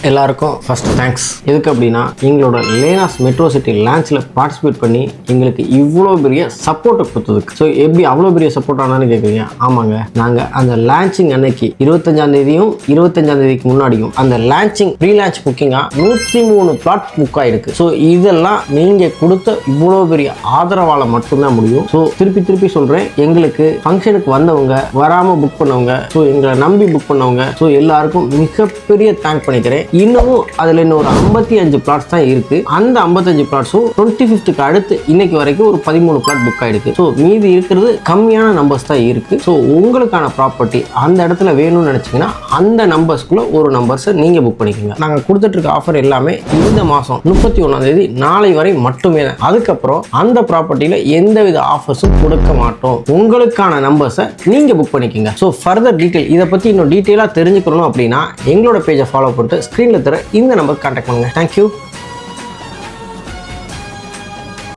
எல்லாருக்கும் first thanks. எதுக்கு அப்படின்னா எங்களோட லேனாஸ் மெட்ரோ சிட்டி லான்ச்சில் பார்ட்டிசிபேட் பண்ணி எங்களுக்கு இவ்வளோ பெரிய சப்போர்ட்டை கொடுத்ததுக்கு. ஸோ எப்படி அவ்வளோ பெரிய சப்போர்ட் ஆனான்னு கேட்குறீங்க? ஆமாங்க, நாங்கள் அந்த லான்ச்சிங் அன்னைக்கு 25ஆம் தேதியும் 25ஆம் தேதிக்கு முன்னாடியும் அந்த லான்ச்சிங் ப்ரீ லான்ச் புக்கிங்காக 103 பிளாட் புக் ஆயிருக்கு. ஸோ இதெல்லாம் நீங்கள் கொடுத்த இவ்வளோ பெரிய ஆதரவால் மட்டும்தான் முடியும். ஸோ திருப்பி சொல்கிறேன், எங்களுக்கு ஃபங்க்ஷனுக்கு வந்தவங்க, வராமல் புக் பண்ணவங்க, ஸோ எங்களை நம்பி புக் பண்ணவங்க, ஸோ எல்லாருக்கும் மிகப்பெரிய தேங்க் பண்ணிக்கிறேன். இன்னமும் அதில் இன்னொரு 55 பிளாட்ஸ் தான் இருக்கு. அந்த 55 பிளாட்ஸும் 25க்கு அடுத்து இன்னைக்கு வரைக்கும் ஒரு 13 பிளாட் புக் ஆயிருக்கு. ஸோ மீதி இருக்கிறது கம்மியான நம்பர்ஸ் தான் இருக்கு. ஸோ உங்களுக்கான ப்ராப்பர்ட்டி அந்த இடத்துல வேணும்னு நினைச்சீங்கன்னா அந்த நம்பர்ஸ்குள்ள ஒரு நம்பர்ஸை நீங்க புக் பண்ணிக்கோங்க. நாங்கள் கொடுத்துட்டு இருக்க ஆஃபர் எல்லாமே இந்த மாதம் 31ஆம் தேதி நாளை வரை மட்டுமே தான். அதுக்கப்புறம் அந்த ப்ராப்பர்ட்டியில எந்தவித ஆஃபர்ஸும் கொடுக்க மாட்டோம். உங்களுக்கான நம்பர்ஸை நீங்க புக் பண்ணிக்கோங்க. ஸோ ஃபர்தர் டீட்டெயில் இதை பத்தி இன்னும் டீட்டெயிலாக தெரிஞ்சுக்கணும் அப்படின்னா எங்களோட பேஜை ஃபாலோ பண்ணிட்டு ஸ்க்ரீனில் தர இந்த நம்பருக்கு கான்டாக்ட் பண்ணுங்க. தேங்க்யூ.